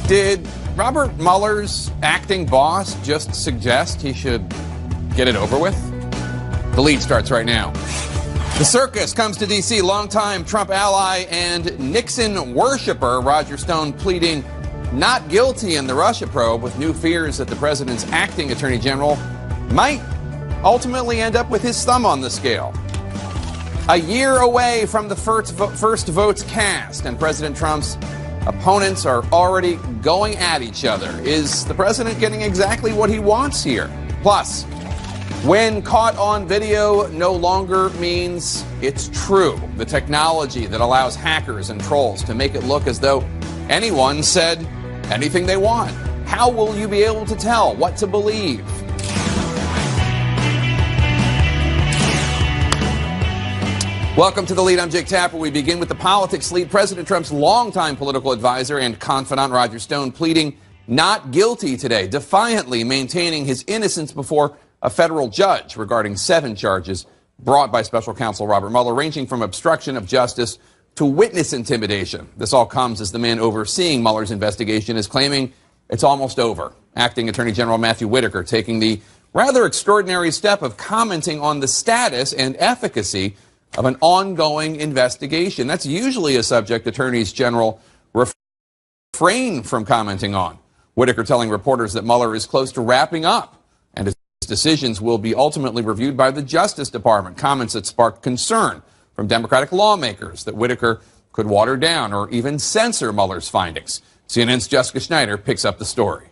Did Robert Mueller's acting boss just suggest he should get it over with? The lead starts right now. The circus comes to D.C. Longtime Trump ally and Nixon worshiper Roger Stone pleading not guilty in the Russia probe, with new fears that the president's acting attorney general might ultimately end up with his thumb on the scale. A year away from the first votes cast, and President Trump's opponents are already going at each other. Is the president getting exactly what he wants here? Plus, when caught on video no longer means it's true. The technology that allows hackers and trolls to make it look as though anyone said anything they want. How will you be able to tell what to believe? Welcome to The Lead. I'm Jake Tapper. We begin with the politics lead. President Trump's longtime political advisor and confidant Roger Stone pleading not guilty today, defiantly maintaining his innocence before a federal judge regarding 7 charges brought by special counsel Robert Mueller, ranging from obstruction of justice to witness intimidation. This all comes as the man overseeing Mueller's investigation is claiming it's almost over. Acting Attorney General Matthew Whitaker taking the rather extraordinary step of commenting on the status and efficacy of an ongoing investigation. That's usually a subject attorneys general refrain from commenting on. Whitaker telling reporters that Mueller is close to wrapping up and his decisions will be ultimately reviewed by the Justice Department. Comments that sparked concern from Democratic lawmakers that Whitaker could water down or even censor Mueller's findings. CNN's Jessica Schneider picks up the story.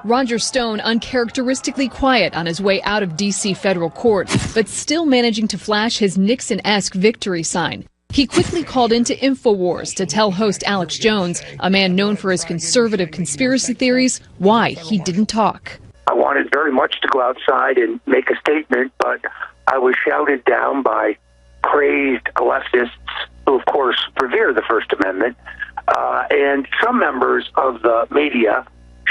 Roger Stone uncharacteristically quiet on his way out of D.C. federal court, but still managing to flash his Nixon-esque victory sign. He quickly called into InfoWars to tell host Alex Jones, a man known for his conservative conspiracy theories, why he didn't talk. I wanted very much to go outside and make a statement, but I was shouted down by crazed leftists who, of course, revere the First Amendment, and some members of the media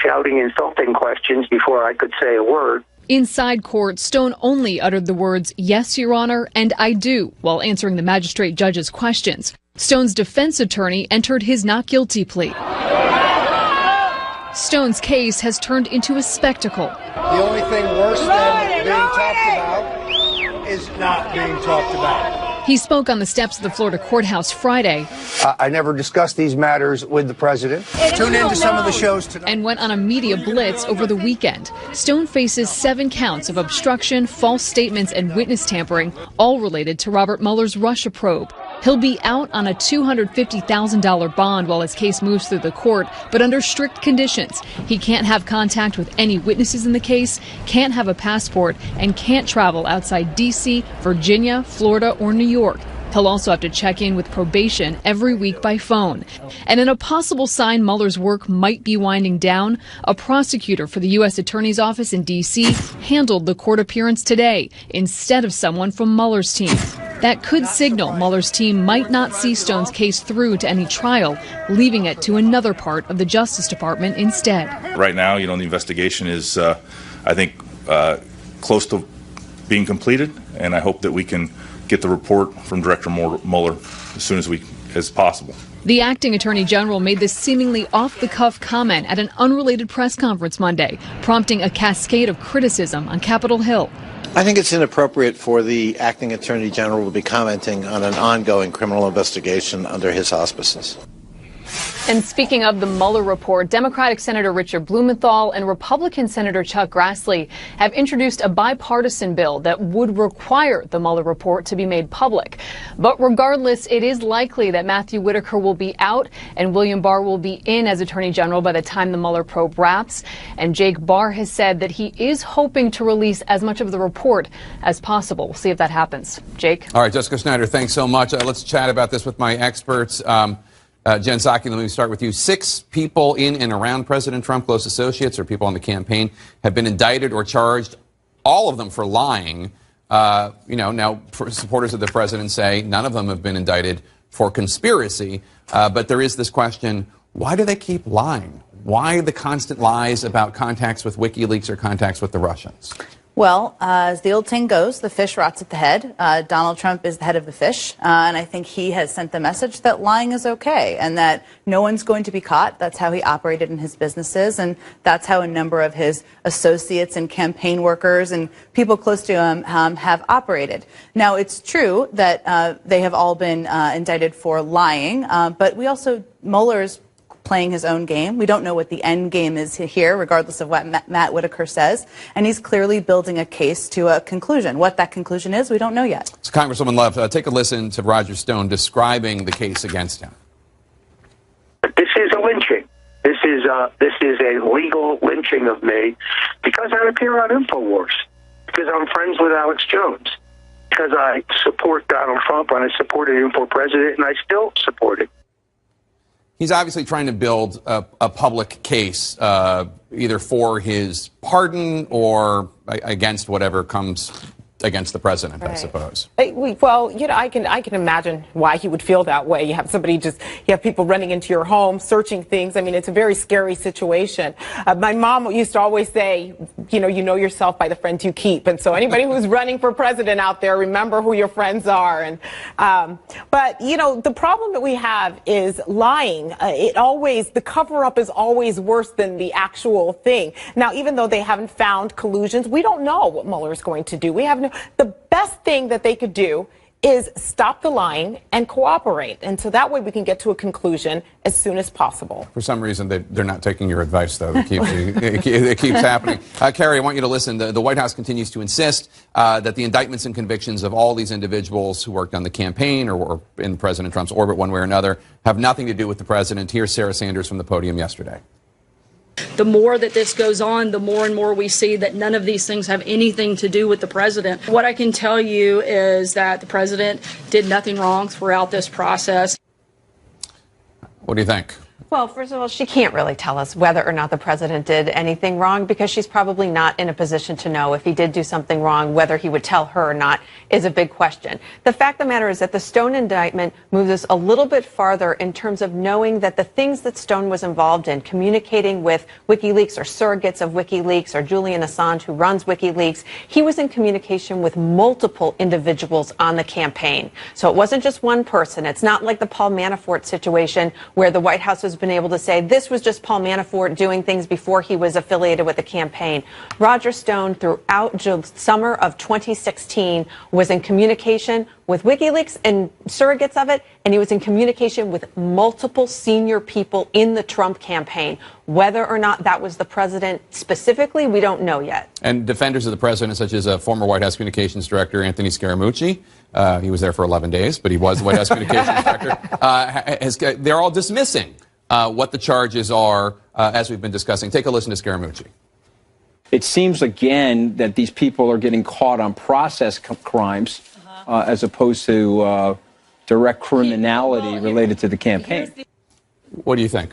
shouting insulting questions before I could say a word. Inside court, Stone only uttered the words, "Yes, Your Honor," and "I do," while answering the magistrate judge's questions. Stone's defense attorney entered his not guilty plea. Stone's case has turned into a spectacle. The only thing worse than being talked about is not being talked about. He spoke on the steps of the Florida courthouse Friday. I never discussed these matters with the president. Tune in to some of the shows tonight. And went on a media blitz over the weekend. Stone faces 7 counts of obstruction, false statements, and witness tampering, all related to Robert Mueller's Russia probe. He'll be out on a $250,000 bond while his case moves through the court, but under strict conditions. He can't have contact with any witnesses in the case, can't have a passport, and can't travel outside D.C., Virginia, Florida, or New York. He'll also have to check in with probation every week by phone. And in a possible sign Mueller's work might be winding down, a prosecutor for the U.S. Attorney's Office in D.C. handled the court appearance today instead of someone from Mueller's team. That could signal Mueller's team might not see Stone's case through to any trial, leaving it to another part of the Justice Department instead. Right now, the investigation is, I think, close to being completed, and I hope that we can get the report from Director Mueller as soon as possible. The acting attorney general made this seemingly off-the-cuff comment at an unrelated press conference Monday, prompting a cascade of criticism on Capitol Hill. I think it's inappropriate for the acting attorney general to be commenting on an ongoing criminal investigation under his auspices. And speaking of the Mueller report, Democratic Senator Richard Blumenthal and Republican Senator Chuck Grassley have introduced a bipartisan bill that would require the Mueller report to be made public. But regardless, it is likely that Matthew Whitaker will be out and William Barr will be in as Attorney General by the time the Mueller probe wraps. And Jake Barr has said that he is hoping to release as much of the report as possible. We'll see if that happens. Jake? All right, Jessica Schneider, thanks so much. Let's chat about this with my experts. Jen Psaki, let me start with you. 6 people in and around President Trump, close associates or people on the campaign, have been indicted or charged, all of them for lying. Now supporters of the president say none of them have been indicted for conspiracy. But there is this question, why do they keep lying? Why the constant lies about contacts with WikiLeaks or contacts with the Russians? Well, as the old saying goes, the fish rots at the head. Donald Trump is the head of the fish, and I think he has sent the message that lying is okay and that no one's going to be caught. That's how he operated in his businesses, and that's how a number of his associates and campaign workers and people close to him have operated. Now, it's true that they have all been indicted for lying, but we also, Mueller's playing his own game. We don't know what the end game is here, regardless of what Matt Whitaker says. And he's clearly building a case to a conclusion. What that conclusion is, we don't know yet. So, Congresswoman Love, take a listen to Roger Stone describing the case against him. This is a lynching. This is a legal lynching of me because I appear on InfoWars, because I'm friends with Alex Jones, because I support Donald Trump and I supported him for president, and I still support him. He's obviously trying to build a public case, either for his pardon or against whatever comes against the president, right. I suppose. Well, you know, I can imagine why he would feel that way. You have you have people running into your home, searching things. I mean, it's a very scary situation. My mom used to always say, you know yourself by the friends you keep. And so anybody who's running for president out there, remember who your friends are. And but, you know, the problem that we have is lying. The cover-up is always worse than the actual thing. Now, even though they haven't found collusions, we don't know what Mueller is going to do. We have the best thing that they could do is stop the lying and cooperate. And so that way we can get to a conclusion as soon as possible. For some reason, they're not taking your advice, though. It keeps happening. Carrie, I want you to listen. The White House continues to insist that the indictments and convictions of all these individuals who worked on the campaign or were in President Trump's orbit one way or another have nothing to do with the president. Here's Sarah Sanders from the podium yesterday. The more that this goes on, the more and more we see that none of these things have anything to do with the president. What I can tell you is that the president did nothing wrong throughout this process. What do you think? Well, first of all, she can't really tell us whether or not the president did anything wrong because she's probably not in a position to know if he did do something wrong. Whether he would tell her or not is a big question. The fact of the matter is that the Stone indictment moves us a little bit farther in terms of knowing that the things that Stone was involved in, communicating with WikiLeaks or surrogates of WikiLeaks or Julian Assange, who runs WikiLeaks, he was in communication with multiple individuals on the campaign. So it wasn't just one person. It's not like the Paul Manafort situation where the White House has been able to say this was just Paul Manafort doing things before he was affiliated with the campaign. Roger Stone, throughout the summer of 2016, was in communication with WikiLeaks and surrogates of it, and he was in communication with multiple senior people in the Trump campaign. Whether or not that was the president specifically, we don't know yet. And defenders of the president, such as former White House Communications Director Anthony Scaramucci, he was there for 11 days, but he was the White House Communications Director, they're all dismissing what the charges are, as we've been discussing. Take a listen to Scaramucci. It seems, again, that these people are getting caught on process crimes as opposed to direct criminality related to the campaign. What do you think?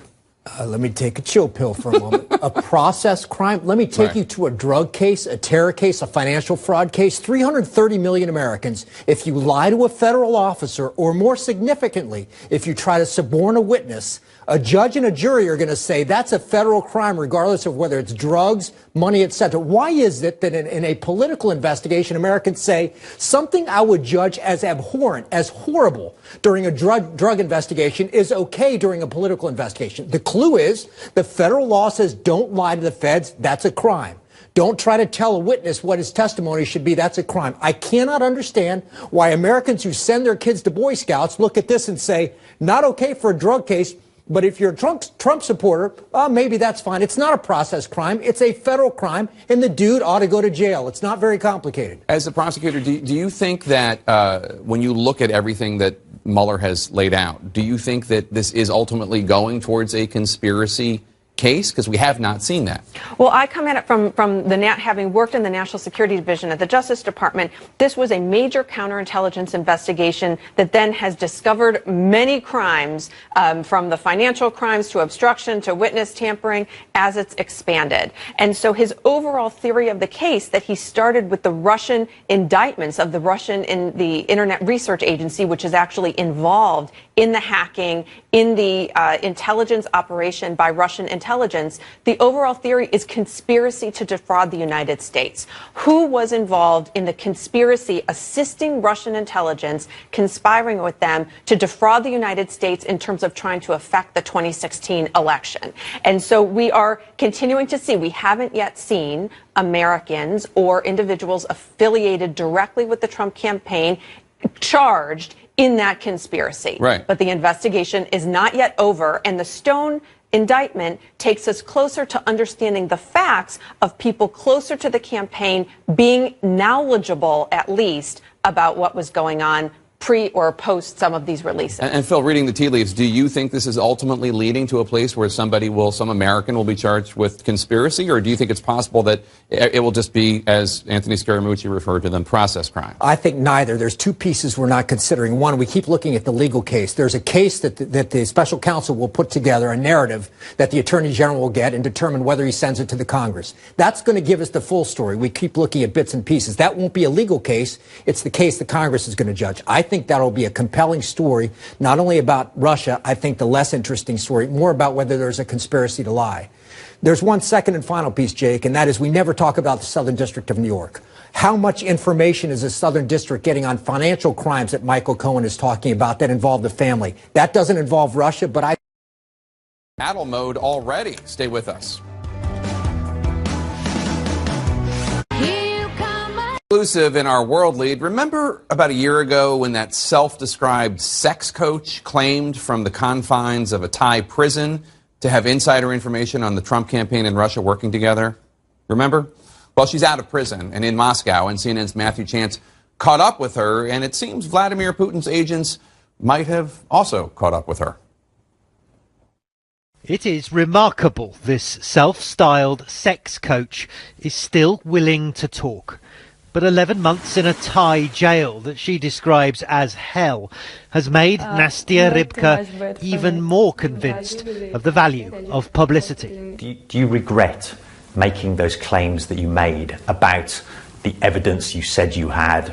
Let me take a chill pill for a moment. A process crime? Let me take you to a drug case, a terror case, a financial fraud case. 330 million Americans. If you lie to a federal officer, or more significantly, if you try to suborn a witness, a judge and a jury are going to say that's a federal crime regardless of whether it's drugs, money, etc. Why is it that in a political investigation, Americans say something I would judge as abhorrent, as horrible during a drug investigation is okay during a political investigation? The clue is the federal law says don't lie to the feds. That's a crime. Don't try to tell a witness what his testimony should be. That's a crime. I cannot understand why Americans who send their kids to Boy Scouts look at this and say, not okay for a drug case, but if you're a Trump supporter, maybe that's fine. It's not a process crime. It's a federal crime, and the dude ought to go to jail. It's not very complicated. As a prosecutor, do you think that when you look at everything that Mueller has laid out, do you think that this is ultimately going towards a conspiracy case? Because we have not seen that. Well, I come at it from having worked in the National Security Division at the Justice Department. This was a major counterintelligence investigation that then has discovered many crimes, from the financial crimes to obstruction to witness tampering, as it's expanded. And so his overall theory of the case, that he started with the Russian indictments of the Internet Research Agency, which is actually involved in the hacking, in the intelligence operation by Russian intelligence intelligence, the overall theory is conspiracy to defraud the United States. Who was involved in the conspiracy assisting Russian intelligence, conspiring with them to defraud the United States in terms of trying to affect the 2016 election? And so we are continuing to see, we haven't yet seen Americans or individuals affiliated directly with the Trump campaign charged in that conspiracy. Right. But the investigation is not yet over, and the Stone indictment takes us closer to understanding the facts of people closer to the campaign being knowledgeable, at least, about what was going on pre or post some of these releases. And Phil, reading the tea leaves, do you think this is ultimately leading to a place where some American will be charged with conspiracy, or do you think it's possible that it will just be, as Anthony Scaramucci referred to them, process crime? I think neither. There's two pieces we're not considering. One, we keep looking at the legal case. There's a case that the special counsel will put together, a narrative that the attorney general will get and determine whether he sends it to the Congress. That's going to give us the full story. We keep looking at bits and pieces. That won't be a legal case. It's the case the Congress is going to judge. I think that'll be a compelling story, not only about Russia. I think the less interesting story, more about whether there's a conspiracy to lie. There's one second and final piece, Jake, and that is we never talk about the Southern District of New York. How much information is the Southern District getting on financial crimes that Michael Cohen is talking about that involve the family? That doesn't involve Russia, but I... Battle mode already. Stay with us. Exclusive in our world lead. Remember about a year ago when that self-described sex coach claimed from the confines of a Thai prison to have insider information on the Trump campaign and Russia working together? Remember? Well, she's out of prison and in Moscow, and CNN's Matthew Chance caught up with her, and it seems Vladimir Putin's agents might have also caught up with her. It is remarkable this self-styled sex coach is still willing to talk. But 11 months in a Thai jail that she describes as hell has made Anastasia Vashukevich even more convinced of the value of publicity. Do you regret making those claims that you made about the evidence you said you had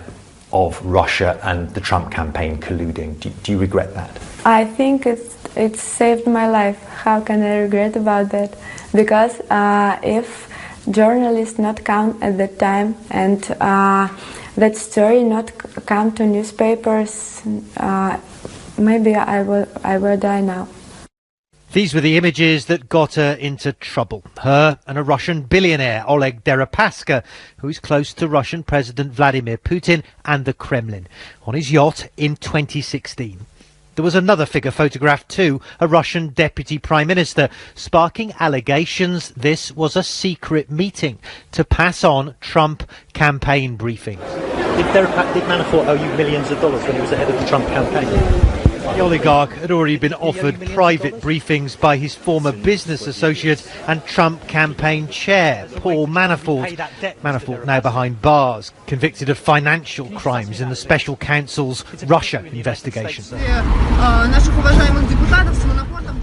of Russia and the Trump campaign colluding? Do you regret that? I think it saved my life. How can I regret about that? Because if journalists not come at that time and that story not come to newspapers, maybe I will die now. These were the images that got her into trouble. Her and a Russian billionaire, Olig Deripaska, who is close to Russian President Vladimir Putin and the Kremlin, on his yacht in 2016. There was another figure photographed too, a Russian deputy prime minister, sparking allegations this was a secret meeting to pass on Trump campaign briefings. Did Manafort owe you millions of dollars when he was the head of the Trump campaign? The oligarch had already been offered private briefings by his former business associate and Trump campaign chair, Paul Manafort. Manafort now behind bars, convicted of financial crimes in the special counsel's Russia investigation.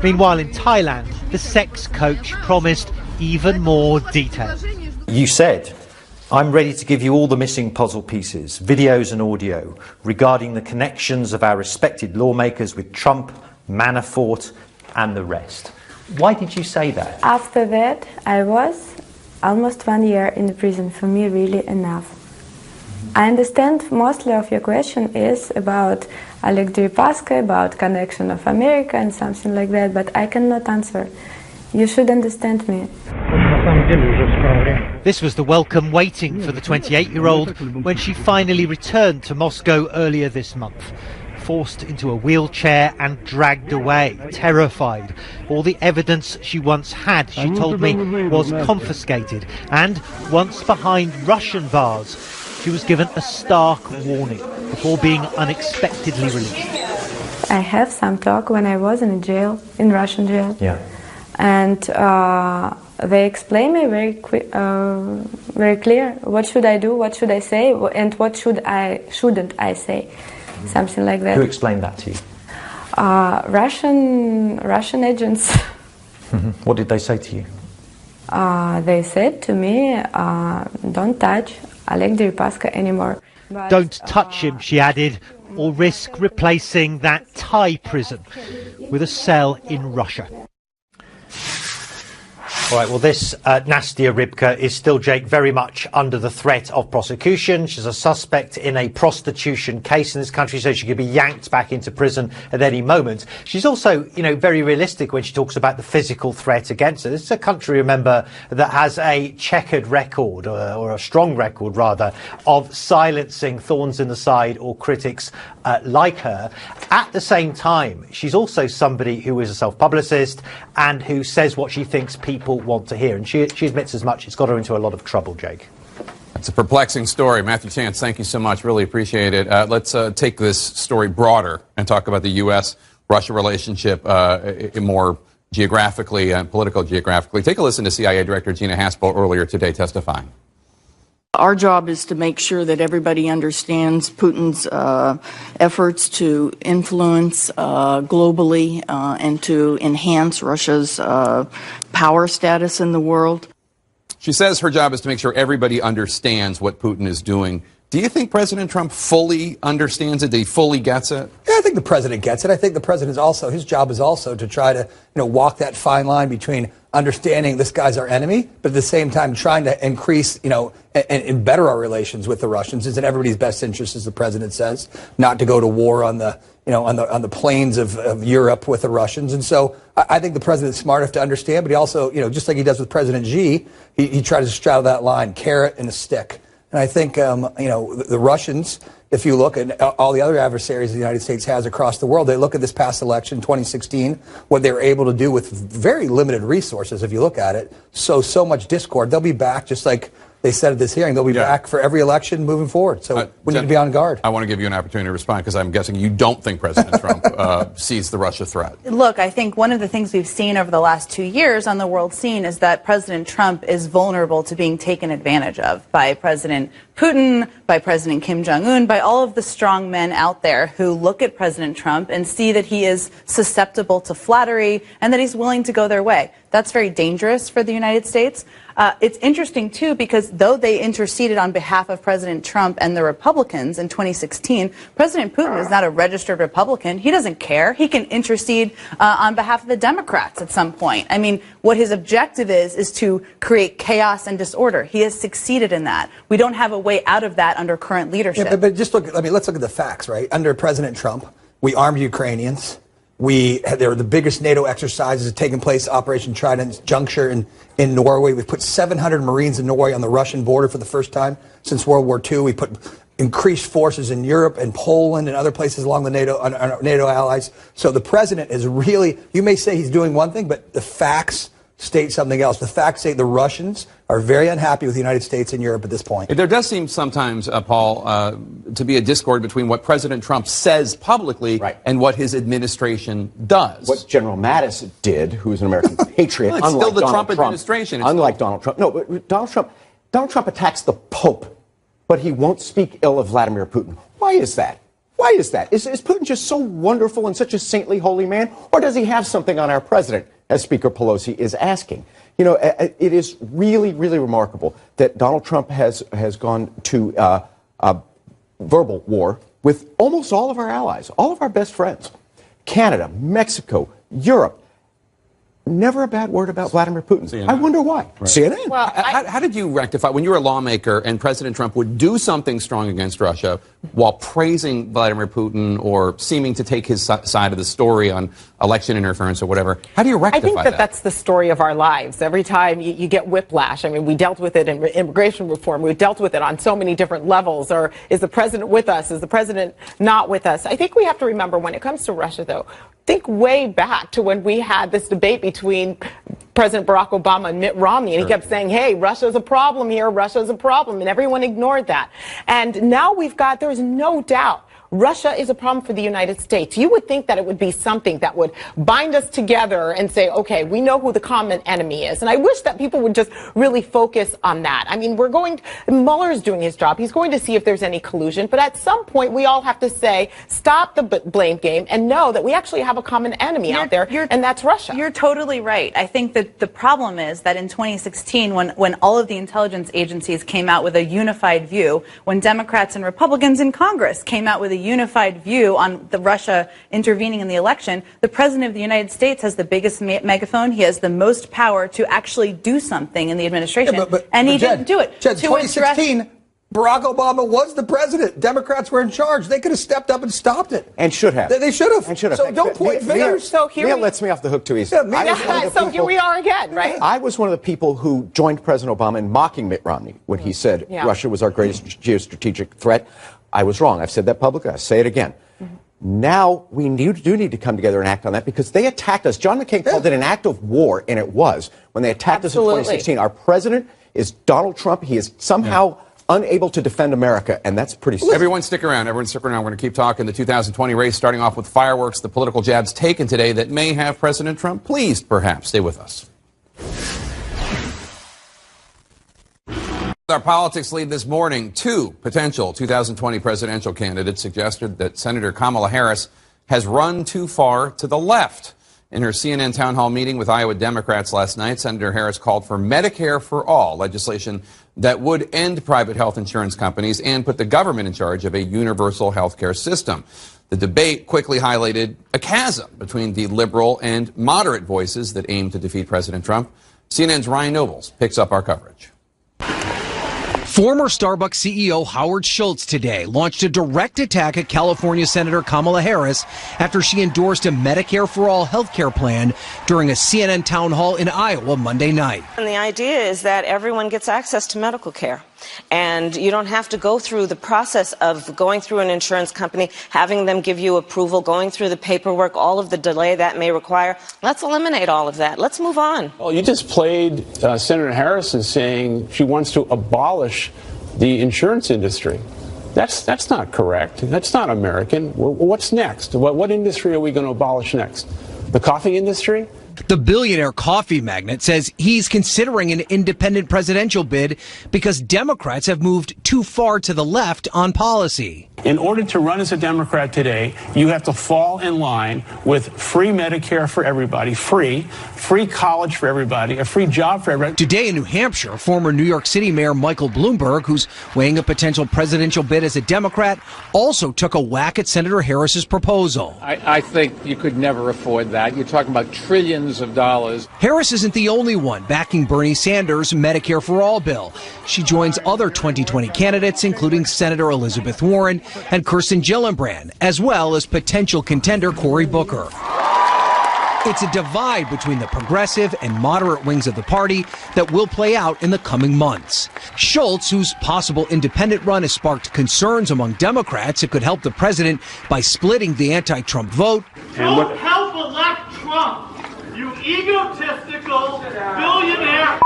Meanwhile, in Thailand, the sex coach promised even more detail. You said, I'm ready to give you all the missing puzzle pieces, videos and audio, regarding the connections of our respected lawmakers with Trump, Manafort and the rest. Why did you say that? After that, I was almost 1 year in the prison. For me, really enough. I understand mostly of your question is about Olig Deripaska, about connection of America and something like that, but I cannot answer. You should understand me. This was the welcome waiting for the 28-year-old when she finally returned to Moscow earlier this month. Forced into a wheelchair and dragged away, terrified. All the evidence she once had, she told me, was confiscated. And once behind Russian bars, she was given a stark warning before being unexpectedly released. I have some talk when I was in jail, in Russian jail. Yeah. And they explain me very clear what should I do, what should I say, and what shouldn't I say, something like that. Who explained that to you? Russian agents. What did they say to you? They said to me, don't touch Olig Deripaska anymore. But, don't touch him, she added, or risk replacing that Thai prison with a cell in Russia. All right, well, this Nastia Rybka is still, Jake, very much under the threat of prosecution. She's a suspect in a prostitution case in this country, so she could be yanked back into prison at any moment. She's also, very realistic when she talks about the physical threat against her. This is a country, remember, that has a checkered record, or a strong record, rather, of silencing thorns in the side or critics like her. At the same time, she's also somebody who is a self-publicist and who says what she thinks people want to hear. And she admits as much. It's got her into a lot of trouble, Jake. It's a perplexing story. Matthew Chance, thank you so much. Really appreciate it. Let's take this story broader and talk about the U.S.-Russia relationship more geographically and political geographically. Take a listen to CIA Director Gina Haspel earlier today testifying. Our job is to make sure that everybody understands Putin's efforts to influence globally and to enhance Russia's power status in the world. She says her job is to make sure everybody understands what Putin is doing. Do you think President Trump fully understands it? He fully gets it? Yeah, I think the president gets it. I think the president also, his job is also to try to, walk that fine line between understanding this guy's our enemy, but at the same time trying to increase, and better our relations with the Russians. It's in everybody's best interest, as the president says, not to go to war on the, on the plains of Europe with the Russians. And so I think the president's smart enough to understand, but he also, just like he does with President Xi, he tries to straddle that line, carrot and a stick. And I think, the Russians, if you look at all the other adversaries the United States has across the world, they look at this past election, 2016, what they were able to do with very limited resources, if you look at it, so much discord. They'll be back, just like they said at this hearing, they'll be back for every election moving forward. So we need to be on guard. I want to give you an opportunity to respond, because I'm guessing you don't think President Trump sees the Russia threat. Look, I think one of the things we've seen over the last 2 years on the world scene is that President Trump is vulnerable to being taken advantage of by President Putin, by President Kim Jong-un, by all of the strong men out there who look at President Trump and see that he is susceptible to flattery and that he's willing to go their way. That's very dangerous for the United States. It's interesting, too, because though they interceded on behalf of President Trump and the Republicans in 2016, President Putin is not a registered Republican. He doesn't care. He can intercede on behalf of the Democrats at some point. I mean, what his objective is to create chaos and disorder. He has succeeded in that. We don't have a way out of that under current leadership. Yeah, but just look, let's look at the facts, right? Under President Trump, we armed Ukrainians. There were the biggest NATO exercises taking place, Operation Trident Juncture in Norway. We put 700 Marines in Norway on the Russian border for the first time since World War II. We put increased forces in Europe and Poland and other places along the NATO allies. So the president is really, you may say he's doing one thing, but the facts state something else. The facts say the Russians are very unhappy with the United States and Europe at this point. There does seem sometimes, Paul, to be a discord between what President Trump says publicly and what his administration does. What General Mattis did, who is an American patriot, well, it's unlike still the Donald Trump administration. Unlike Donald Trump. No, but Donald Trump attacks the Pope, but he won't speak ill of Vladimir Putin. Why is that? Why is that? Is Putin just so wonderful and such a saintly, holy man? Or does he have something on our president, as Speaker Pelosi is asking? It is really, really remarkable that Donald Trump has gone to verbal war with almost all of our allies, all of our best friends. Canada, Mexico, Europe. Never a bad word about Vladimir Putin. CNN. I wonder why. Right. CNN. Well, how did you rectify, when you were a lawmaker and President Trump would do something strong against Russia while praising Vladimir Putin or seeming to take his side of the story on election interference or whatever, how do you rectify that? I think that's the story of our lives. Every time you get whiplash, I mean, we dealt with it in immigration reform. We dealt with it on so many different levels. Or is the president with us? Is the president not with us? I think we have to remember, when it comes to Russia, though, think way back to when we had this debate between President Barack Obama and Mitt Romney, and he kept saying, hey, Russia's a problem here, Russia's a problem, and everyone ignored that. And now there's no doubt, Russia is a problem for the United States. You would think that it would be something that would bind us together and say, okay, we know who the common enemy is. And I wish that people would just really focus on that. I mean, Mueller's doing his job. He's going to see if there's any collusion. But at some point, we all have to say, stop the blame game and know that we actually have a common enemy out there, and that's Russia. You're totally right. I think that the problem is that in 2016, when all of the intelligence agencies came out with a unified view, when Democrats and Republicans in Congress came out with a unified view on the Russia intervening in the election, the President of the United States has the biggest megaphone. He has the most power to actually do something in the administration, and he didn't do it. Jed, 2016, Barack Obama was the president. Democrats were in charge. They could have stepped up and stopped it. And should have. They should have. And should have. So don't point fingers. Mia lets me off the hook too easy. So here we are again, right? I was one of the people who joined President Obama in mocking Mitt Romney when he said Russia was our greatest geostrategic threat. I was wrong. I've said that publicly. I say it again. Now we do need to come together and act on that because they attacked us. John McCain called it an act of war, and it was. When they attacked us in 2016, our president is Donald Trump. He is somehow unable to defend America, and that's pretty sad. Everyone stick around. Everyone stick around. We're going to keep talking the 2020 race, starting off with fireworks, the political jabs taken today that may have President Trump pleased, perhaps. Stay with us. Our politics lead this morning, two potential 2020 presidential candidates suggested that Senator Kamala Harris has run too far to the left. In her CNN town hall meeting with Iowa Democrats last night, Senator Harris called for Medicare for all, legislation that would end private health insurance companies and put the government in charge of a universal health care system. The debate quickly highlighted a chasm between the liberal and moderate voices that aim to defeat President Trump. CNN's Ryan Nobles picks up our coverage. Former Starbucks CEO Howard Schultz today launched a direct attack at California Senator Kamala Harris after she endorsed a Medicare for All health care plan during a CNN town hall in Iowa Monday night. And the idea is that everyone gets access to medical care. And you don't have to go through the process of going through an insurance company, having them give you approval, going through the paperwork, all of the delay that may require. Let's eliminate all of that. Let's move on. Well, you just played Senator Harris as saying she wants to abolish the insurance industry. That's not correct. That's not American. What's next? What industry are we going to abolish next? The coffee industry? The billionaire coffee magnate says he's considering an independent presidential bid because Democrats have moved too far to the left on policy. In order to run as a Democrat today, you have to fall in line with free Medicare for everybody, free college for everybody, a free job for everybody. Today in New Hampshire, former New York City Mayor Michael Bloomberg, who's weighing a potential presidential bid as a Democrat, also took a whack at Senator Harris's proposal. I think you could never afford that. You're talking about trillions of dollars. Harris isn't the only one backing Bernie Sanders' Medicare for All bill. She joins other 2020 candidates, including Senator Elizabeth Warren and Kirsten Gillibrand, as well as potential contender Cory Booker. It's a divide between the progressive and moderate wings of the party that will play out in the coming months. Schultz, whose possible independent run has sparked concerns among Democrats, it could help the president by splitting the anti-Trump vote. Don't help elect Trump, you egotistical billionaire.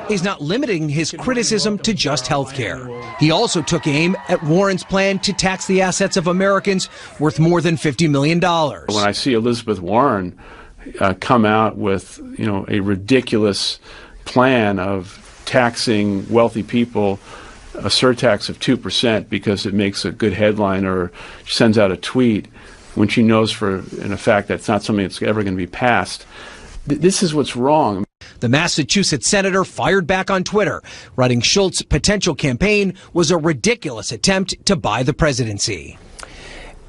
He's not limiting his criticism to just health care. He also took aim at Warren's plan to tax the assets of Americans worth more than $50 million. When I see Elizabeth Warren come out with, a ridiculous plan of taxing wealthy people, a surtax of 2% because it makes a good headline or sends out a tweet when she knows in a fact that's not something that's ever going to be passed. This is what's wrong. The Massachusetts senator fired back on Twitter, writing Schultz's potential campaign was a ridiculous attempt to buy the presidency.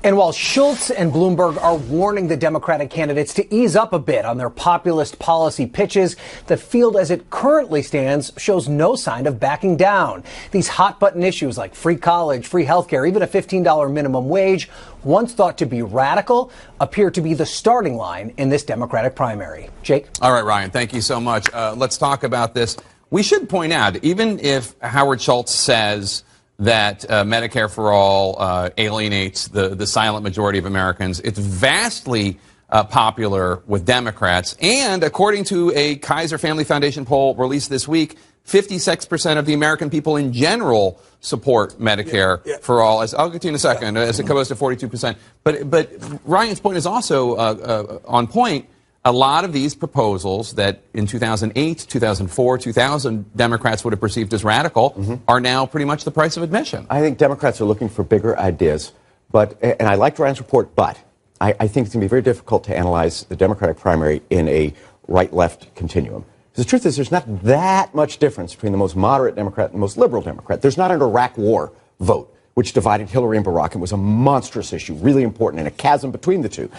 And while Schultz and Bloomberg are warning the Democratic candidates to ease up a bit on their populist policy pitches, the field as it currently stands shows no sign of backing down. These hot-button issues like free college, free health care, even a $15 minimum wage, once thought to be radical, appear to be the starting line in this Democratic primary. Jake? All right, Ryan, thank you so much. Let's talk about this. We should point out, even if Howard Schultz says that Medicare for All alienates the silent majority of Americans, it's vastly popular with Democrats. And according to a Kaiser Family Foundation poll released this week, 56% of the American people in general support Medicare for all. I'll get to you in a second, as it goes to 42%. But Ryan's point is also on point. A lot of these proposals that in 2008, 2004, 2000 Democrats would have perceived as radical are now pretty much the price of admission. I think Democrats are looking for bigger ideas, and I liked Ryan's report, but I think it's going to be very difficult to analyze the Democratic primary in a right-left continuum. The truth is there's not that much difference between the most moderate Democrat and the most liberal Democrat. There's not an Iraq war vote which divided Hillary and Barack and was a monstrous issue, really important, and a chasm between the two.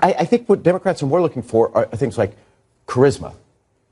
I think what Democrats are more looking for are things like charisma,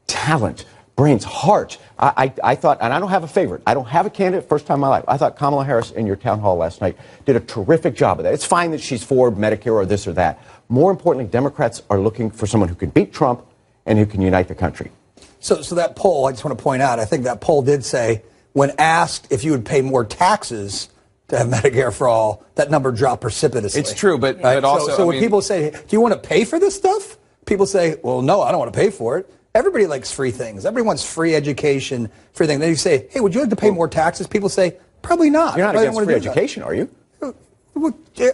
talent, brains, heart. I thought, and I don't have a favorite. I don't have a candidate, first time in my life. I thought Kamala Harris in your town hall last night did a terrific job of that. It's fine that she's for Medicare or this or that. More importantly, Democrats are looking for someone who can beat Trump and who can unite the country. So that poll, I just want to point out, I think that poll did say, when asked if you would pay more taxes to have Medicare for all, that number dropped precipitously. It's true, but, right? but also... So when people say, do you want to pay for this stuff? People say, well, no, I don't want to pay for it. Everybody likes free things. Everybody wants free education, free things. Then you say, hey, would you like to pay more taxes? People say, probably not. You're not against free education, are you?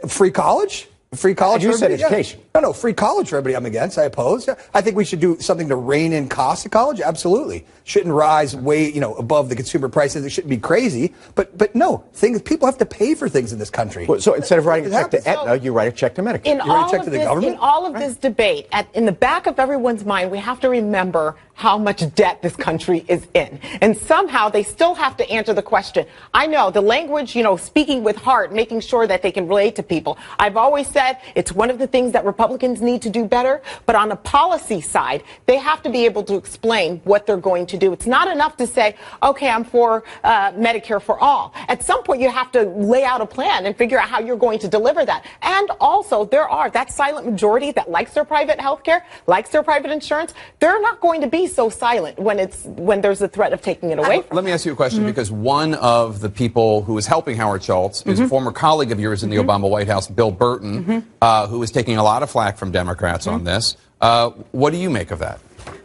Free college? Free college you for said everybody? education. Yeah. No, free college for everybody I'm against, I oppose. I think we should do something to rein in costs of college, absolutely. Shouldn't rise way, above the consumer prices. It shouldn't be crazy. But no, people have to pay for things in this country. Well, so instead of writing a check to Aetna, you write a check to Medicare. In you write a check all to of the this, government? in all of this debate, in the back of everyone's mind, we have to remember how much debt this country is in. And somehow they still have to answer the question. I know the language, speaking with heart, making sure that they can relate to people. I've always said it's one of the things that Republicans need to do better. But on the policy side, they have to be able to explain what they're going to do. It's not enough to say, okay, I'm for Medicare for all. At some point, you have to lay out a plan and figure out how you're going to deliver that. And also, that silent majority that likes their private health care, likes their private insurance, they're not going to be so silent when there's a threat of taking it away from Let me ask you a question, because one of the people who is helping Howard Schultz is a former colleague of yours in the Obama White House, Bill Burton, who is taking a lot of flack from Democrats on this. What do you make of that?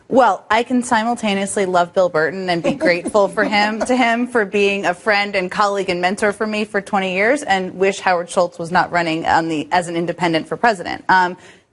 Well, I can simultaneously love Bill Burton and be grateful to him for being a friend and colleague and mentor for me for 20 years, and wish Howard Schultz was not running as an independent for president.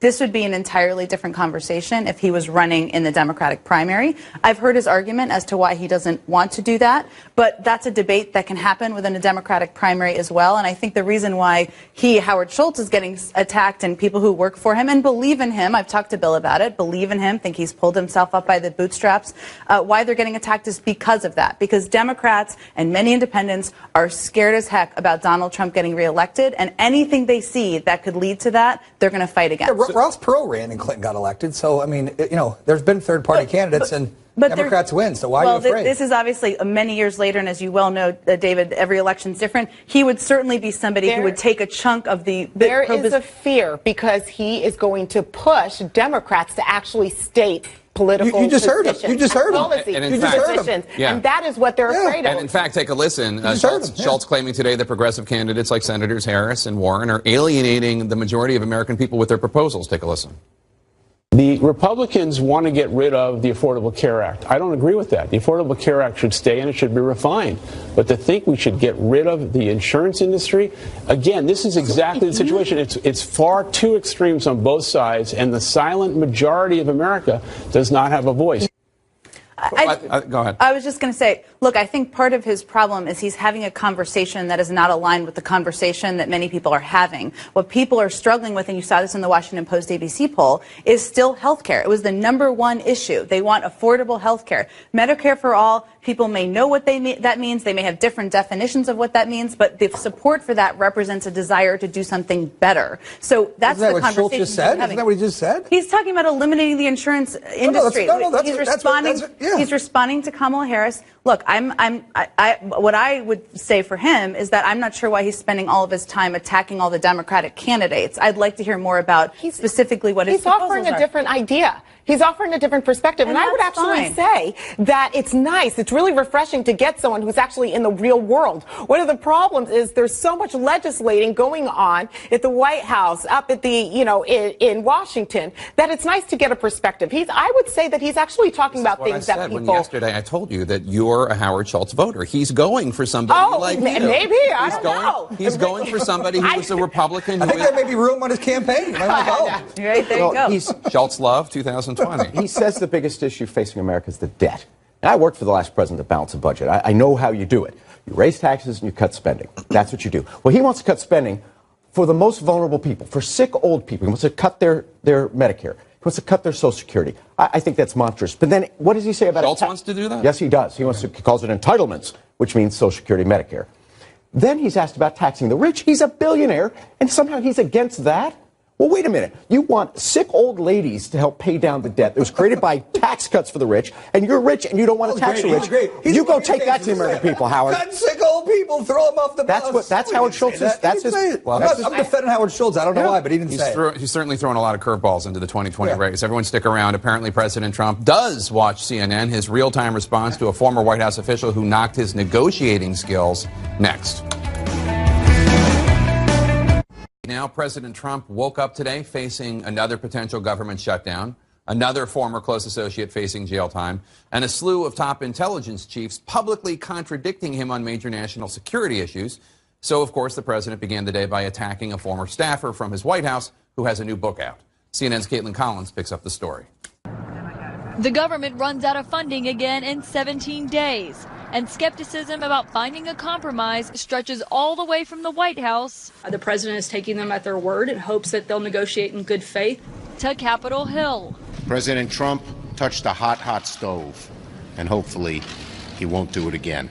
This would be an entirely different conversation if he was running in the Democratic primary. I've heard his argument as to why he doesn't want to do that, but that's a debate that can happen within a Democratic primary as well. And I think the reason why Howard Schultz, is getting attacked, and people who work for him and believe in him, I've talked to Bill about it, believe in him, think he's pulled himself up by the bootstraps, why they're getting attacked is because of that. Because Democrats and many independents are scared as heck about Donald Trump getting reelected, and anything they see that could lead to that, they're going to fight against. Yeah, Ross Perot ran and Clinton got elected. So, I mean, there's been third-party candidates, and Democrats win. So why are you afraid? This is obviously many years later, and as you well know, David, every election's different. He would certainly be somebody who would take a chunk of the... There is a fear because he is going to push Democrats to actually state political You just heard him. You just heard him. policy And in fact- positions. Yeah. And that is what they're afraid of. And in fact, take a listen. just heard him, Schultz claiming today that progressive candidates like Senators Harris and Warren are alienating the majority of American people with their proposals. Take a listen. The Republicans want to get rid of the Affordable Care Act. I don't agree with that. The Affordable Care Act should stay and it should be refined. But to think we should get rid of the insurance industry, again, this is exactly the situation. It's far too extremes on both sides, and the silent majority of America does not have a voice. Go ahead. I was just going to say, look, I think part of his problem is he's having a conversation that is not aligned with the conversation that many people are having. What people are struggling with, and you saw this in the Washington Post ABC poll, is still health care. It was the #1 issue. They want affordable health care. Medicare for all, people may know what that means. They may have different definitions of what that means, but the support for that represents a desire to do something better. So that's Isn't that the what Schultz conversation just said? we're having. Isn't that what he just said? He's talking about eliminating the insurance industry. He's responding to Kamala Harris. Look, what I would say for him is that I'm not sure why he's spending all of his time attacking all the Democratic candidates. I'd like to hear more about specifically what his proposals offering a are. different idea. He's offering a different perspective. And I would actually say that it's nice. It's really refreshing to get someone who's actually in the real world. One of the problems is there's so much legislating going on at the White House, up at the, in Washington, that it's nice to get a perspective. I would say that he's actually talking about things that people... When yesterday I told you that you're a Howard Schultz voter. He's going for somebody like you. Maybe. I don't know. He's going for somebody who was a Republican. I think there may be room on his campaign. Right, there you go. Schultz love 2020. He says the biggest issue facing America is the debt. And I worked for the last president to balance a budget. I know how you do it. You raise taxes and you cut spending. That's what you do. Well, he wants to cut spending for the most vulnerable people, for sick old people. He wants to cut their Medicare. He wants to cut their Social Security. I think that's monstrous. But then what does he say about Schultz wants to do that? Yes, he does. He calls it entitlements, which means Social Security, Medicare. Then he's asked about taxing the rich. He's a billionaire, and somehow he's against that? Well, wait a minute. You want sick old ladies to help pay down the debt that was created by tax cuts for the rich, and you're rich and you don't want to tax the rich. You go take that to the American people, Howard. Cut sick old people, throw them off the bus. That's Howard Schultz. That's his. Well, I'm defending Howard Schultz. I don't know why, but he didn't say it. He's certainly throwing a lot of curveballs into the 2020 race. Everyone stick around. Apparently, President Trump does watch CNN. His real-time response to a former White House official who knocked his negotiating skills. Next. Now, President Trump woke up today facing another potential government shutdown, another former close associate facing jail time, and a slew of top intelligence chiefs publicly contradicting him on major national security issues. So, of course, the president began the day by attacking a former staffer from his White House who has a new book out. CNN's Caitlin Collins picks up the story. The government runs out of funding again in 17 days. And skepticism about finding a compromise stretches all the way from the White House. The president is taking them at their word and hopes that they'll negotiate in good faith. To Capitol Hill. President Trump touched a hot stove, and hopefully he won't do it again.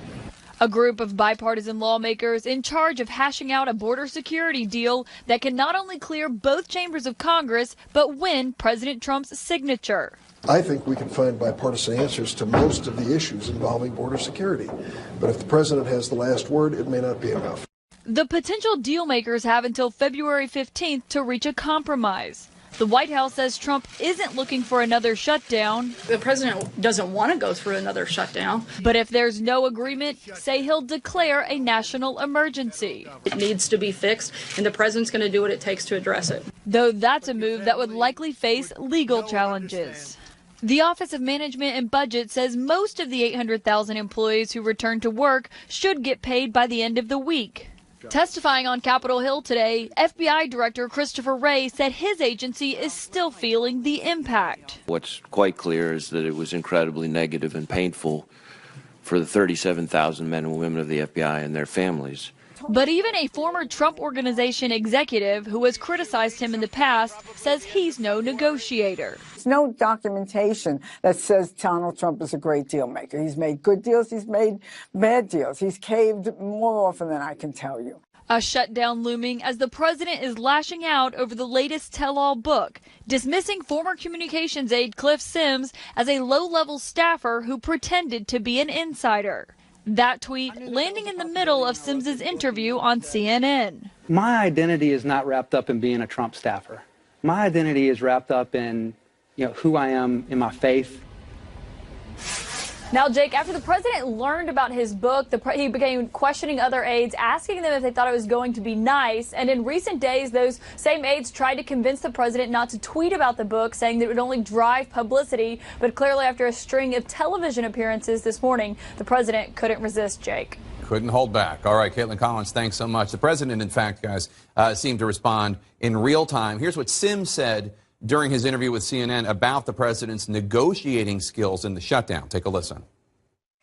A group of bipartisan lawmakers in charge of hashing out a border security deal that can not only clear both chambers of Congress, but win President Trump's signature. I think we can find bipartisan answers to most of the issues involving border security. But if the president has the last word, it may not be enough. The potential deal makers have until February 15th to reach a compromise. The White House says Trump isn't looking for another shutdown. The president doesn't want to go through another shutdown. But if there's no agreement, say he'll declare a national emergency. It needs to be fixed, and the president's going to do what it takes to address it. Though that's a move that would likely face legal challenges. The Office of Management and Budget says most of the 800,000 employees who return to work should get paid by the end of the week. Testifying on Capitol Hill today, FBI Director Christopher Wray said his agency is still feeling the impact. What's quite clear is that it was incredibly negative and painful for the 37,000 men and women of the FBI and their families. But even a former Trump Organization executive who has criticized him in the past says he's no negotiator. There's no documentation that says Donald Trump is a great deal maker. He's made good deals. He's made bad deals. He's caved more often than I can tell you. A shutdown looming as the president is lashing out over the latest tell-all book, dismissing former communications aide Cliff Sims as a low-level staffer who pretended to be an insider. That tweet landing in the middle of Sims's interview on CNN. My identity is not wrapped up in being a Trump staffer. My identity is wrapped up in, who I am in my faith. Now, Jake, after the president learned about his book, he began questioning other aides, asking them if they thought it was going to be nice. And in recent days, those same aides tried to convince the president not to tweet about the book, saying that it would only drive publicity. But clearly, after a string of television appearances this morning, the president couldn't resist, Jake. Couldn't hold back. All right, Caitlin Collins, thanks so much. The president, in fact, guys, seemed to respond in real time. Here's what Sims said during his interview with CNN about the president's negotiating skills in the shutdown. Take a listen.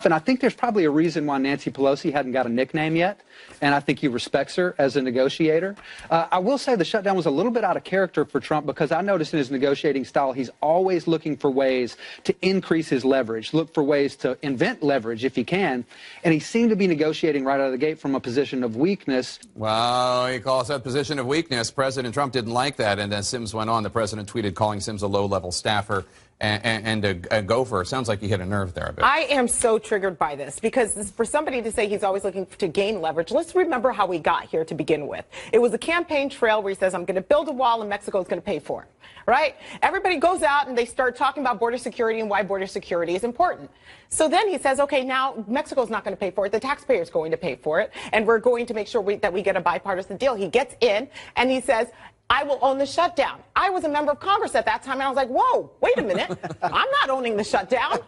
And I think there's probably a reason why Nancy Pelosi hadn't got a nickname yet, and I think he respects her as a negotiator. I will say the shutdown was a little bit out of character for Trump because I noticed in his negotiating style he's always looking for ways to increase his leverage, look for ways to invent leverage if he can, and he seemed to be negotiating right out of the gate from a position of weakness. Well, he calls that position of weakness. President Trump didn't like that, and as Sims went on, the president tweeted calling Sims a low-level staffer and a gopher. Sounds like he hit a nerve there a bit. I am so triggered by this because for somebody to say he's always looking to gain leverage, let's remember how we got here to begin with. It was a campaign trail where he says, I'm going to build a wall and Mexico is going to pay for it. Right? Everybody goes out and they start talking about border security and why border security is important. So then he says, okay, now Mexico's not going to pay for it. The taxpayer's going to pay for it. And we're going to make sure that we get a bipartisan deal. He gets in and he says, I will own the shutdown. I was a member of Congress at that time, and I was like, whoa, wait a minute. I'm not owning the shutdown.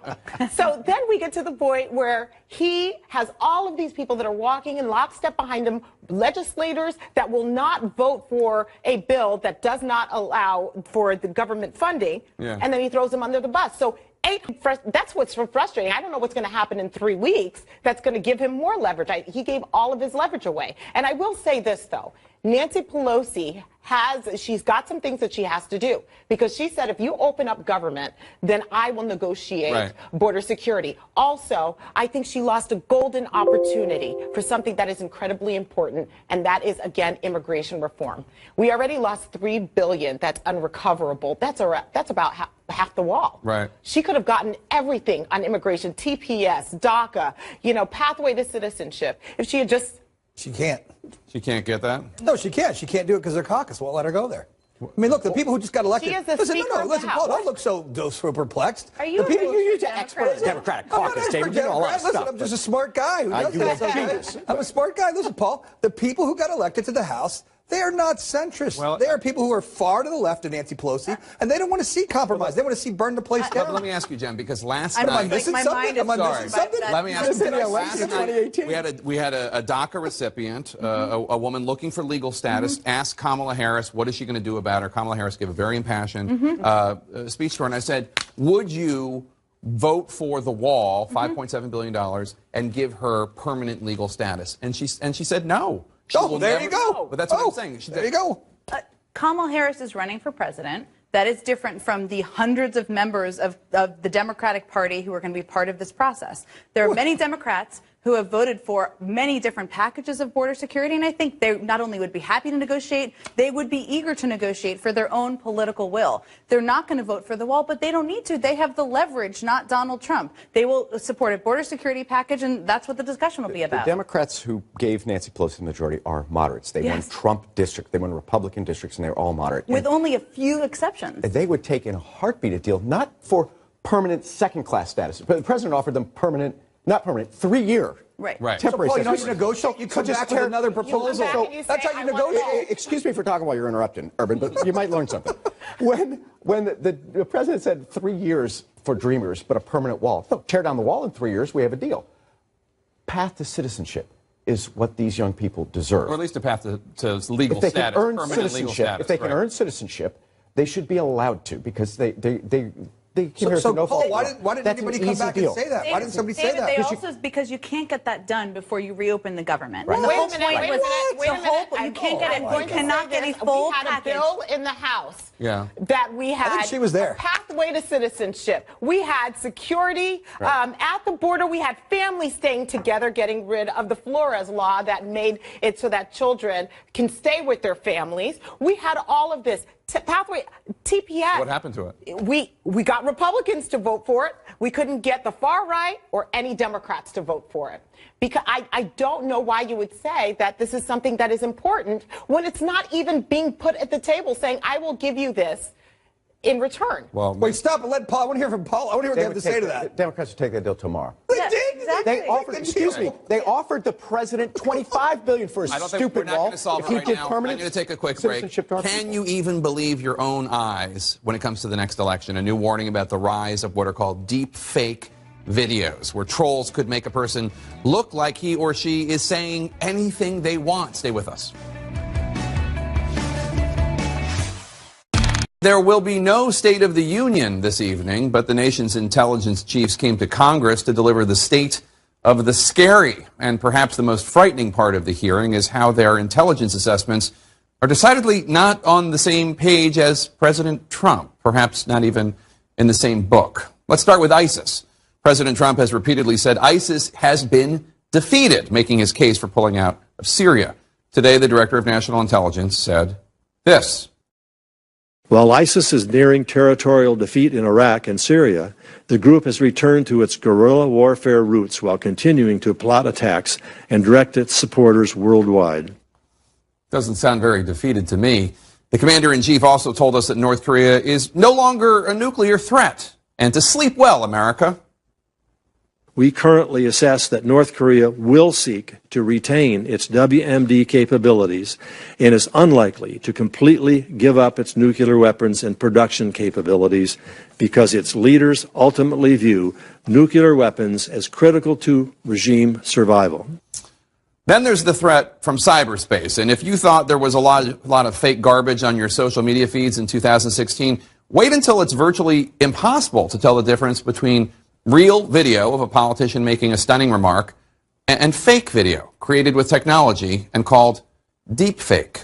So then we get to the point where he has all of these people that are walking in lockstep behind him, legislators that will not vote for a bill that does not allow for the government funding, and then he throws them under the bus. So that's what's frustrating. I don't know what's going to happen in 3 weeks that's going to give him more leverage. He gave all of his leverage away. And I will say this, though. Nancy Pelosi she's got some things that she has to do, because she said if you open up government, then I will negotiate border security. Also, I think she lost a golden opportunity for something that is incredibly important, and that is, again, immigration reform. We already lost $3 billion that's unrecoverable. That's about half the wall. Right. She could have gotten everything on immigration, TPS, DACA, pathway to citizenship, if she had just... She can't. She can't get that? No, she can't. She can't do it because her caucus won't let her go there. I mean, look, the people who just got elected. She is the Speaker of the listen, House. Paul, don't look so perplexed. Are you the people You're the expert of the Democratic caucus, David. You know a lot of stuff. I'm just a smart guy. Who does you that, are okay? genius. I'm a smart guy. Listen, Paul, the people who got elected to the House, they are not centrists. Well, they are people who are far to the left of Nancy Pelosi, and they don't want to see compromise. They want to see burn the place down. But let me ask you, Jen, because last Am I night... missing something? Am I missing something? Let me ask you, last night, 2018. we had a DACA recipient, a woman looking for legal status, asked Kamala Harris, what is she going to do about her? Kamala Harris gave a very impassioned speech to her, and I said, would you vote for the wall, $5.7 billion, and give her permanent legal status? And she said no. There you go. But that's what I'm saying. There you go. Kamala Harris is running for president. That is different from the hundreds of members of the Democratic Party who are going to be part of this process. There are many Democrats who have voted for many different packages of border security, and I think they not only would be happy to negotiate, they would be eager to negotiate for their own political will. They're not going to vote for the wall, but they don't need to. They have the leverage, not Donald Trump. They will support a border security package, and that's what the discussion will be about. The Democrats who gave Nancy Pelosi the majority are moderates. They won Trump districts, they won Republican districts, and they're all moderate. With only a few exceptions. They would take in a heartbeat a deal, not for permanent second-class status, but the president offered them not permanent, 3-year. Right. Temporary so, Paul, you know, status. you negotiate, you come back with another proposal. That's how you negotiate. Excuse me for talking while you're interrupting, Urban, but you might learn something. When the president said 3 years for dreamers, but a permanent wall. No, tear down the wall in 3 years, we have a deal. Path to citizenship is what these young people deserve. Or at least a path to legal if they status, can earn permanent citizenship, legal status. if they can earn citizenship, they should be allowed to, because they came here So, to no Paul, fault. why didn't anybody come back and say that? Why didn't somebody say that? They also, because you can't get that done before you reopen the government. Right. And the Wait whole a minute, point wait a was minute, wait a minute. you can't get it. You cannot get a full We had package. a bill in the House Yeah. that we had. I think she was there. A pathway to citizenship. We had security at the border. We had families staying together, getting rid of the Flores law that made it so that children can stay with their families. We had all of this. Pathway, TPS. What happened to it? We got Republicans to vote for it. We couldn't get the far right or any Democrats to vote for it. Because I don't know why you would say that this is something that is important when it's not even being put at the table saying, I will give you this in return. Well, wait, stop and let Paul. I want to hear from Paul. I want to hear what they have to say to that. The Democrats would take that deal tomorrow. They did. Exactly. They offered, excuse me, they offered the president $25 billion for his I don't think stupid we're not wall. going to solve if it he right did now. I permanent need to take a quick break. citizenship to our Can people. you even believe your own eyes when it comes to the next election? A new warning about the rise of what are called deep fake videos, where trolls could make a person look like he or she is saying anything they want. Stay with us. There will be no State of the Union this evening, but the nation's intelligence chiefs came to Congress to deliver the state of the scary. And perhaps the most frightening part of the hearing is how their intelligence assessments are decidedly not on the same page as President Trump, perhaps not even in the same book. Let's start with ISIS. President Trump has repeatedly said ISIS has been defeated, making his case for pulling out of Syria. Today, the Director of National Intelligence said this. While ISIS is nearing territorial defeat in Iraq and Syria, the group has returned to its guerrilla warfare roots while continuing to plot attacks and direct its supporters worldwide. Doesn't sound very defeated to me. The commander-in-chief also told us that North Korea is no longer a nuclear threat. And to sleep well, America. We currently assess that North Korea will seek to retain its WMD capabilities and is unlikely to completely give up its nuclear weapons and production capabilities because its leaders ultimately view nuclear weapons as critical to regime survival. Then there's the threat from cyberspace. And if you thought there was a lot of fake garbage on your social media feeds in 2016, wait until it's virtually impossible to tell the difference between real video of a politician making a stunning remark and fake video created with technology and called deep fake.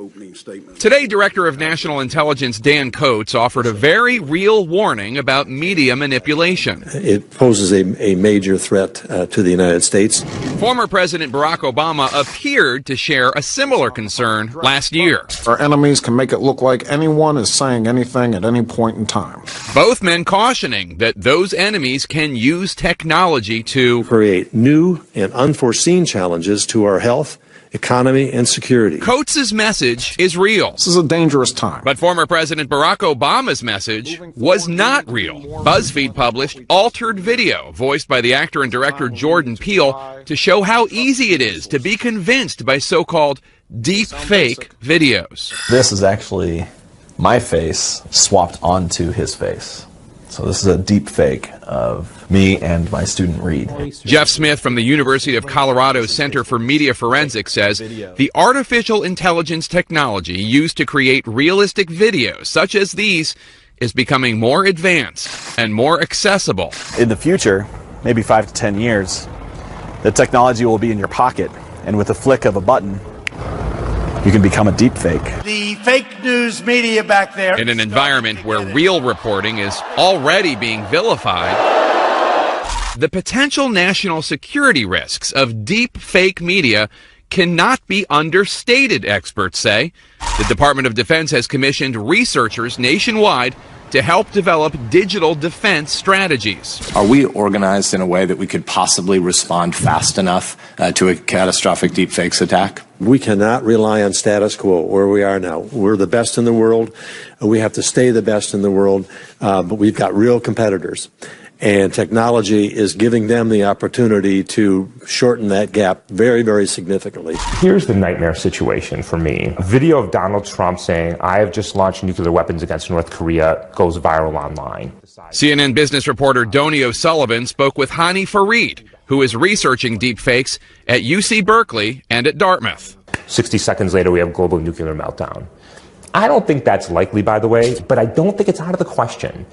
opening statement. Today, Director of National Intelligence Dan Coates offered a very real warning about media manipulation. It poses a major threat to the United States. Former President Barack Obama appeared to share a similar concern last year. Our enemies can make it look like anyone is saying anything at any point in time. Both men cautioning that those enemies can use technology to create new and unforeseen challenges to our health, economy, and security. Coates' message is real. This is a dangerous time. But former President Barack Obama's message was not real. BuzzFeed published altered video voiced by the actor and director Jordan Peele to show how easy it is to be convinced by so-called deep fake videos. This is actually my face swapped onto his face. So this is a deep fake of me and my student Reed. Jeff Smith from the University of Colorado Center for Media Forensics says the artificial intelligence technology used to create realistic videos such as these is becoming more advanced and more accessible. In the future, maybe 5 to 10 years, the technology will be in your pocket, and with a flick of a button, you can become a deep fake. The fake news media back there. In an environment where real reporting is already being vilified, the potential national security risks of deep fake media cannot be understated, experts say. The Department of Defense has commissioned researchers nationwide to help develop digital defense strategies. Are we organized in a way that we could possibly respond fast enough to a catastrophic deepfakes attack? We cannot rely on status quo where we are now. We're the best in the world. We have to stay the best in the world, but we've got real competitors. And technology is giving them the opportunity to shorten that gap very, very significantly. Here's the nightmare situation for me. A video of Donald Trump saying, "I have just launched nuclear weapons against North Korea," goes viral online. CNN business reporter Donnie O'Sullivan spoke with Hani Farid, who is researching deepfakes at UC Berkeley and at Dartmouth. 60 seconds later, we have global nuclear meltdown. I don't think that's likely, by the way, but I don't think it's out of the question